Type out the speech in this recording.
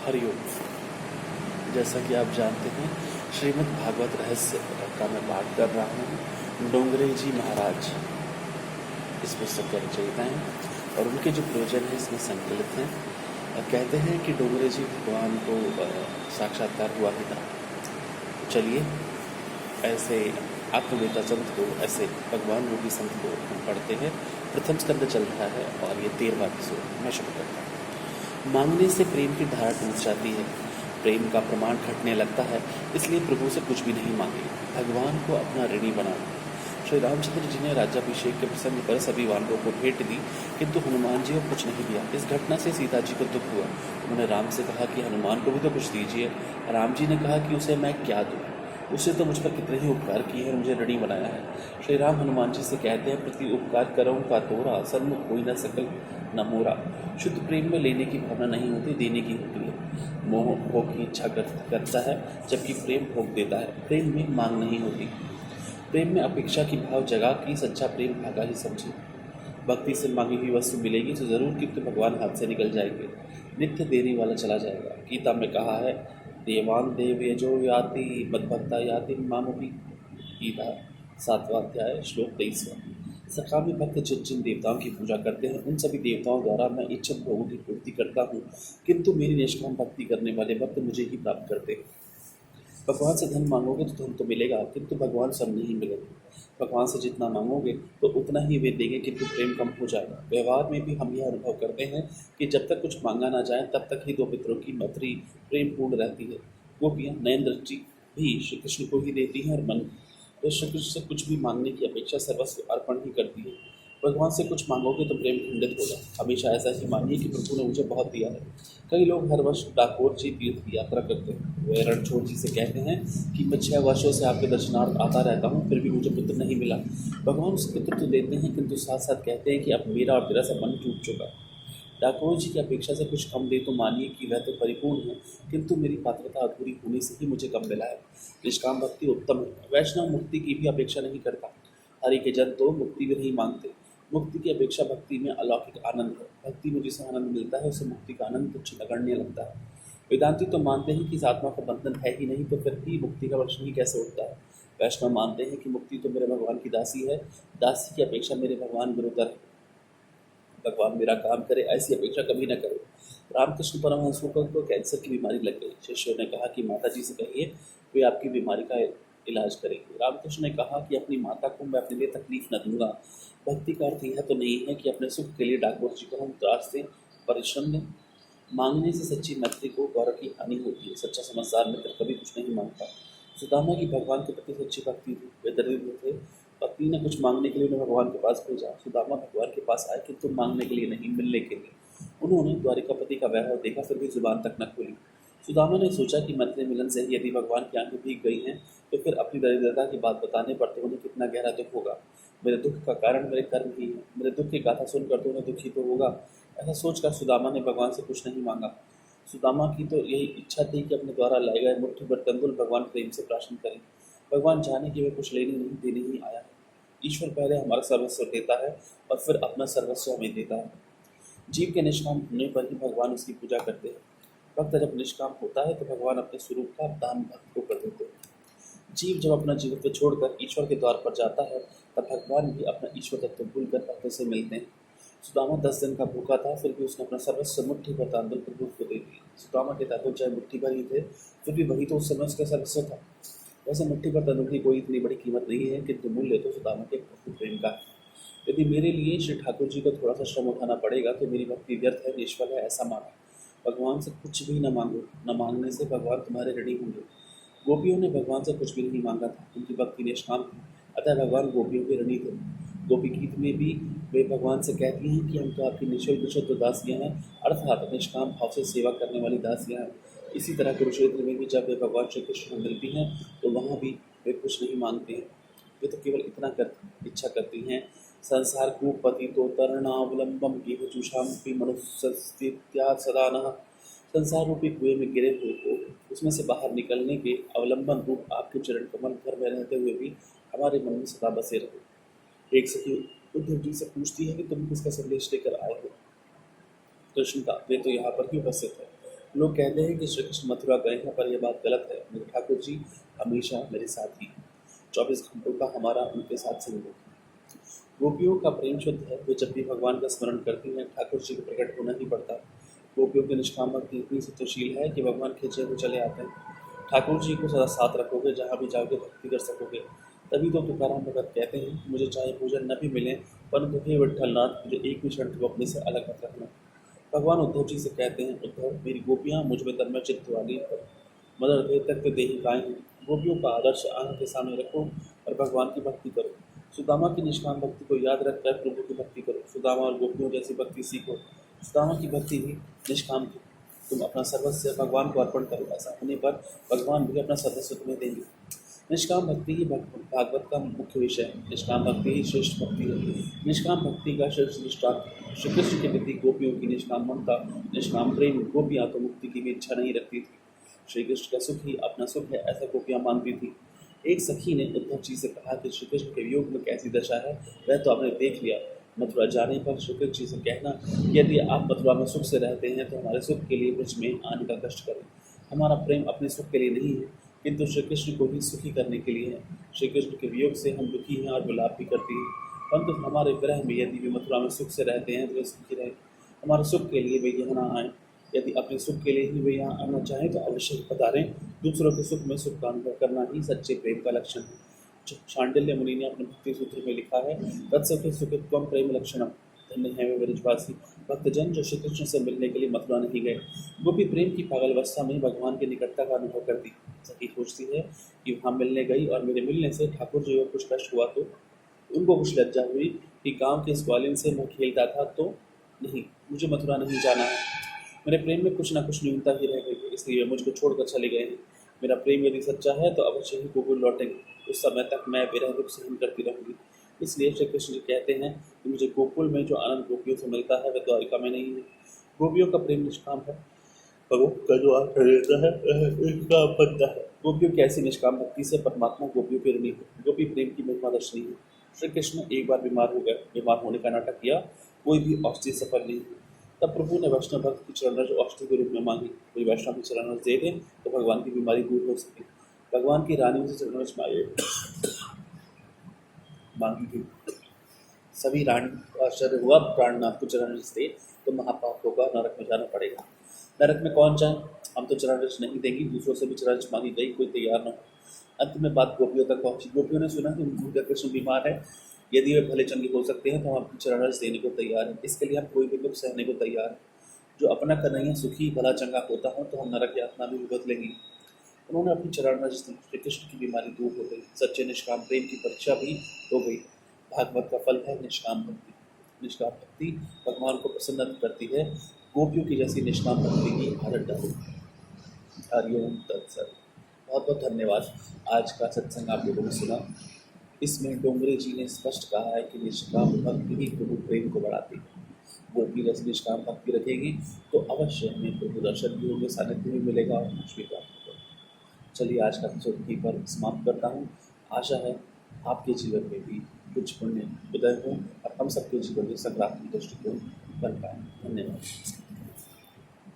हरिओम। जैसा कि आप जानते हैं, श्रीमद् भागवत रहस्य का मैं पाठ कर रहा हूँ। डोंगरे जी महाराज इस पुस्तक के रचयिता हैं और उनके जो प्रयोजन हैं इसमें संकलित हैं। कहते हैं कि डोंगरे जी भगवान को साक्षात्कार हुआ ही था। चलिए ऐसे आत्मवेता संत को, ऐसे भगवान रूपी संत को हम पढ़ते हैं। प्रथम स्कंद चल रहा है और ये 13वां एपिसोड मैं शुरू करता हूँ। मांगने से प्रेम की धारा टूट जाती है, प्रेम का प्रमाण घटने लगता है, इसलिए प्रभु से कुछ भी नहीं मांगे, भगवान को अपना ऋणी बना लो। श्री रामचंद्र जी ने राज्याभिषेक के प्रसंग पर सभी वानरों को भेंट दी, किंतु हनुमान जी को कुछ नहीं दिया। इस घटना से सीता जी को दुख हुआ। उन्होंने राम से कहा कि हनुमान को भी तो कुछ दीजिए। राम जी ने कहा कि उसे मैं क्या दूँ, उससे तो मुझ पर कितने ही उपकार किए हैं, मुझे ऋणी बनाया है। श्री राम हनुमान जी से कहते हैं, प्रति उपकार करऊँ का तोरा, सन्मुख कोई न सकल न मोरा। शुद्ध प्रेम में लेने की भावना नहीं होती, देने की होती है। मोह भोग की इच्छा करता है, जबकि प्रेम भोग देता है। प्रेम में मांग नहीं होती। प्रेम में अपेक्षा की भाव जगा कि सच्चा प्रेम भागा ही समझे। भक्ति से मांगी हुई वस्तु मिलेगी तो जरूर, किंतु भगवान हाथ से निकल जाएंगे, नित्य देने वाला चला जाएगा। गीता में कहा है, देवान देव यजो याति मद्भक्ता याति मामपि। गीता 7वां अध्याय श्लोक 23वां। सकामी भक्त जिन देवताओं की पूजा करते हैं, उन सभी देवताओं द्वारा मैं इच्छित भोगों की पूर्ति करता हूँ, किंतु मेरी निष्काम भक्ति करने वाले भक्त मुझे ही प्राप्त करते हैं। भगवान से धन मांगोगे तो धन तो मिलेगा, किंतु भगवान सब नहीं मिलेगा। भगवान से जितना मांगोगे तो उतना ही वे देंगे, किंतु प्रेम कम हो जाएगा। व्यवहार में भी हम यह अनुभव करते हैं कि जब तक कुछ मांगा ना जाए तब तक ही दो मित्रों की मैत्री प्रेम पूर्ण रहती है। गोपियाँ नयन दृष्टि भी श्री कृष्ण को ही देती हैं और मन वे श्री कृष्ण से कुछ भी मांगने की अपेक्षा सर्वस्व अर्पण ही करती है। भगवान से कुछ मांगोगे तो प्रेम खंडित होगा। हमेशा ऐसा ही मानिए कि प्रभु ने मुझे बहुत दिया है। कई लोग हर वर्ष डाकोर जी तीर्थ की यात्रा करते हैं। वे रणछोड़ जी से कहते हैं कि मैं 6 वर्षों से आपके दर्शनार्थ आता रहता हूँ, फिर भी मुझे पुत्र नहीं मिला। भगवान उसे पुत्र तो देते हैं, किंतु साथ साथ कहते हैं कि अब मेरा और तेरा संबंध टूट चुका। डाकोर जी की अपेक्षा से कुछ कम दे तो मानिए कि वह तो परिपूर्ण है, किंतु मेरी पात्रता अधूरी होने से ही मुझे कम मिला है। निष्काम भक्ति उत्तम है। वैष्णव मुक्ति की भी अपेक्षा नहीं करता। हरि के जन तो मुक्ति भी नहीं मांगते। मुक्ति की अपेक्षा भक्ति में अलौकिक आनंद है। भक्ति में जिसे आनंद मिलता है उसे मुक्ति का आनंद तुच्छ नगण्य लगता है। वेदांती तो मानते हैं कि इस आत्मा का बंधन है ही नहीं, तो फिर भी मुक्ति का प्रश्न ही कैसे उठता है। वैष्णव मानते हैं कि मुक्ति तो मेरे भगवान की दासी है, दासी की अपेक्षा मेरे भगवान गुरुतर है। भगवान मेरा काम करे ऐसी अपेक्षा कभी न करो। रामकृष्ण परमहंस को कैंसर की बीमारी लग गई। शिष्यों ने कहा कि माता जी से कहिए वे आपकी बीमारी का इलाज करेंगे। रामकृष्ण ने कहा कि अपनी माता को मैं अपने लिए तकलीफ न दूंगा। भक्ति का अर्थ यह तो नहीं है कि अपने सुख के लिए डाकबोझ जी को हम त्रास दें, परिश्रम दें। मांगने से सच्ची मैत्री को गौरव की हानि होती है। सच्चा समझदार मित्र कभी कुछ नहीं मांगता। सुदामा की भगवान के प्रति सच्ची भक्ति थी। वे दरिद्र थे, पत्नी ने कुछ मांगने के लिए उन्हें भगवान के पास भेजा। सुदामा भगवान के पास आए, किंतु मांगने के लिए नहीं, मिलने के लिए। उन्होंने द्वारिकापति का वैभव देखा, फिर भी जुबान तक न खोली। सुदामा ने सोचा कि मैत्री मिलन से यदि भगवान की आंखें भीग गई हैं, तो फिर अपनी दरिद्रता की बात बताने पर तो उन्हें कितना गहरा दुख होगा। मेरे दुख का कारण मेरे कर्म ही है, मेरे दुख की गाथा सुनकर तो उन्हें दुख ही तो होगा। ऐसा सोचकर सुदामा ने भगवान से कुछ नहीं मांगा। सुदामा की तो यही इच्छा थी कि अपने द्वारा लाए गए मुट्ठी भर तंदुल भगवान प्रेम से प्राशन करें। भगवान जाने कि वे कुछ लेने नहीं, देने ही आया है। ईश्वर पहले हमारा सर्वस्व देता है और फिर अपना सर्वस्व हमें देता है। जीव के निष्काम होने पर ही भगवान उसकी पूजा करते हैं। भक्त जब निष्काम होता है तो भगवान अपने स्वरूप का दान भक्त को कर देते हैं। जीव जब अपना जीवित्व छोड़कर ईश्वर के द्वार पर जाता है, तब भगवान भी अपना ईश्वर तत्व भूलकर भक्तों से मिलते हैं। सुदामा 10 दिन का भूखा था, फिर भी उसने अपना सर्वस्व मुट्ठी भर तांदुल प्रभु को दे दिया। सुदामा के तांदुल चाहे मुट्ठी भर ही थे, फिर भी वही तो उस समय उसका सर्वस्व था। वैसे मुट्ठी भर तांदुल की कोई इतनी बड़ी कीमत नहीं है, किंतु मूल्य तो सुदामा के प्रभु प्रेम का है। यदि मेरे लिए श्री ठाकुर जी को थोड़ा सा श्रम उठाना पड़ेगा तो मेरी भक्ति व्यर्थ है, निष्फल है, ऐसा माना। भगवान से कुछ भी न मांगो, न मांगने से भगवान तुम्हारे ऋणी होंगे। गोपियों ने भगवान से कुछ भी नहीं मांगा था, उनकी भक्ति निष्काम थी, अतः भगवान गोपियों के ऋणी थे। गोपी गीत में भी वे भगवान से कहती हैं कि हम तो आपकी निःशुल्क शुद्ध दासियाँ हैं, अर्थात निष्काम भाव से सेवा करने वाली दासियाँ हैं। इसी तरह कुरुक्षेत्र में भी जब वे भगवान श्री कृष्ण को मिलती हैं तो वहाँ भी वे कुछ नहीं मांगते हैं। वे तो केवल इतना इच्छा करती हैं, संसार कूपति तो तरणावलंबम कीवचुषाम्पि मनुस्थित्या सदा नः। संसार रूपी कुएं में गिरे हुए को उसमें से बाहर निकलने के अवलंबन रूप आपके चरण कमल घर में रहते हुए भी हमारे मन में सदा बसे रहे। एक सखी उद्धव जी से पूछती है कि तुम किसका संदेश लेकर आए हो। कृष्ण का, वे तो यहाँ पर ही उपस्थित है। लोग कहते हैं कि श्री कृष्ण मथुरा गए हैं, पर यह बात गलत है। मेरे ठाकुर जी हमेशा मेरे साथ ही हैं। 24 घंटों का हमारा उनके साथ संयोग है। गोपियों का प्रेम शुद्ध है। वे जब भी भगवान का स्मरण करती हैं, ठाकुर जी को प्रकट होना ही पड़ता है। गोपियों की निष्काम भक्ति इतनी सत्यशील है कि भगवान खींचे हुए चले आते हैं। ठाकुर जी को सदा साथ रखोगे, जहाँ भी जाओगे भक्ति कर सकोगे। तभी तो तुकाराम भगत कहते हैं, मुझे चाहे भोजन न भी मिले, परंतु हे विठ्ठलनाथ मुझे एक भी क्षण को अपने से अलग मत रखना। भगवान उद्धव जी से कहते हैं, उद्धव मेरी गोपियाँ मुझ में तन्मय चित्त वाली हैं, मदर दे तक देही गाय हैं। गोपियों का आदर्श आंख के सामने रखो और भगवान की भक्ति करो। सुदामा की निष्काम भक्ति को याद रखकर प्रभु की भक्ति करो। सुदामा और गोपियों जैसी भक्ति सीखो। सुदामा की भक्ति ही निष्काम थी। तुम अपना सर्वस्व भगवान को अर्पण करो। ऐसा होने पर भगवान भी अपना सर्वस्व तुम्हें देंगे। निष्काम भक्ति ही भागवत का मुख्य विषय है। निष्काम भक्ति ही श्रेष्ठ भक्ति है। निष्काम भक्ति का श्रेष्ठ दृष्टांत श्री कृष्ण के प्रति गोपियों की निष्काम ममता, निष्काम प्रेम। गोपियाँ तो मुक्ति की भी इच्छा नहीं रखती थी, श्री कृष्ण का सुख ही अपना सुख है, ऐसा गोपियाँ मानती थी। एक सखी ने उद्धव जी से कहा कि श्री कृष्ण के वियोग में कैसी दशा है, वह तो आपने देख लिया। मथुरा जाने पर श्री कृष्ण जी से कहना कि यदि आप मथुरा में सुख से रहते हैं तो हमारे सुख के लिए मुझ में आने का कष्ट करें। हमारा प्रेम अपने सुख के लिए नहीं है, किंतु श्री कृष्ण को ही सुखी करने के लिए है। श्री कृष्ण के वियोग से हम दुखी हैं और विलाप भी करती हैं, परंतु हमारे विरह में यदि वे मथुरा में सुख से रहते हैं तो वे सुखी रहें। हमारे सुख के लिए वे यहाँ न आएँ। यदि अपने सुख के लिए ही वे यहाँ आना चाहें तो अवश्य पधारें। दूसरों के सुख में सुख का अनुभव करना ही सच्चे प्रेम का लक्षण है। शांडिल्य मुनि ने अपने भक्ति सूत्र में लिखा है, तत्सुखे सुखित्वम प्रेम लक्षणम। धन्य है वे ब्रजवासी भक्तजन जो श्री कृष्ण से मिलने के लिए मथुरा नहीं गए। गोपी प्रेम की पागल अवस्था में भगवान की निकटता का अनुभव करती। सखी सोचती है कि वहाँ मिलने गई और मेरे मिलने से ठाकुर जी को कुछ कष्ट हुआ तो उनको कुछ लज्जा हुई कि गांव के ग्वालिन से मैं खेलता था तो नहीं, मुझे मथुरा नहीं जाना है। मेरे प्रेम में कुछ ना कुछ न्यूनता ही रह गई है, इसलिए वे मुझको छोड़कर चले गए हैं। मेरा प्रेम यदि सच्चा है तो अवश्य ही गोकुल लौटेंगे। उस समय तक मैं विरह दुख सहन करती रहूंगी। इसलिए श्री कृष्ण जी कहते हैं कि मुझे गोकुल में जो आनंद गोपियों से मिलता है वह द्वारिका में नहीं है। गोपियों का प्रेम निष्काम है, भगवान का जो आश्रय लेता है वह इसका बनता है। गोपियों की ऐसी निष्काम भक्ति से परमात्मा गोपियों के ऋणी है। गोपी प्रेम की महिमा दर्शनी है। श्री कृष्ण एक बार बीमार हो गए, बीमार होने का नाटक किया, कोई भी औषधि सफल नहीं हुई। तब प्रभु ने वैष्णव भक्त की चरणरज औषधि के रूप में मांगी। कोई वैष्णव की चरणरज दे दें तो भगवान की बीमारी दूर हो सके। भगवान की रानी से चरणरज मांगी थी। सभी रानी को आश्चर्य हुआ, प्राणनाथ को चरणरज दे तो महापाप होगा, नरक में जाना पड़ेगा। नरक में कौन जाए, हम तो चरणरज नहीं देंगी। दूसरों से भी चरणरज मांगी गई, कोई तैयार न हो। अंत में बात गोपियों तक पहुंची। गोपियों ने सुना कि उनका कृष्ण बीमार है, यदि वे भले चंगे हो सकते हैं तो हम अपनी चरणरज देने को तैयार हैं। इसके लिए हम कोई भी दुख सहने को तैयार हैं। जो अपना कन्हैया सुखी भला चंगा होता हो तो हम नरक यातना भी भुगत लेंगे। उन्होंने अपनी चरणरज दी, श्री कृष्ण की बीमारी दूर हो गई। सच्चे निष्काम प्रेम की परीक्षा भी हो गई। भागवत का फल है निष्काम भक्ति। निष्काम भक्ति भगवान को प्रसन्न करती है। गोपियों की जैसी निष्काम भक्ति की आदत डालो। हरिओम तत्सत। बहुत बहुत धन्यवाद। आज का सत्संग आप लोगों ने सुना। इसमें डोंगरे जी ने स्पष्ट कहा है कि निष्काम भक्ति ही प्रभु प्रेम को बढ़ाती है। गोपी जैसी निष्काम भक्ति रखेगी तो अवश्य हमें प्रभु दर्शन भी होंगे, सानिध्य भी मिलेगा और मोक्ष भी प्राप्त होगा। चलिए आज का एपिसोड यहीं पर समाप्त करता हूँ। आशा है आपके जीवन में भी कुछ पुण्य उदय हो और हम सबके जीवन में सकारात्मक दृष्टिकोण बन पाए। धन्यवाद।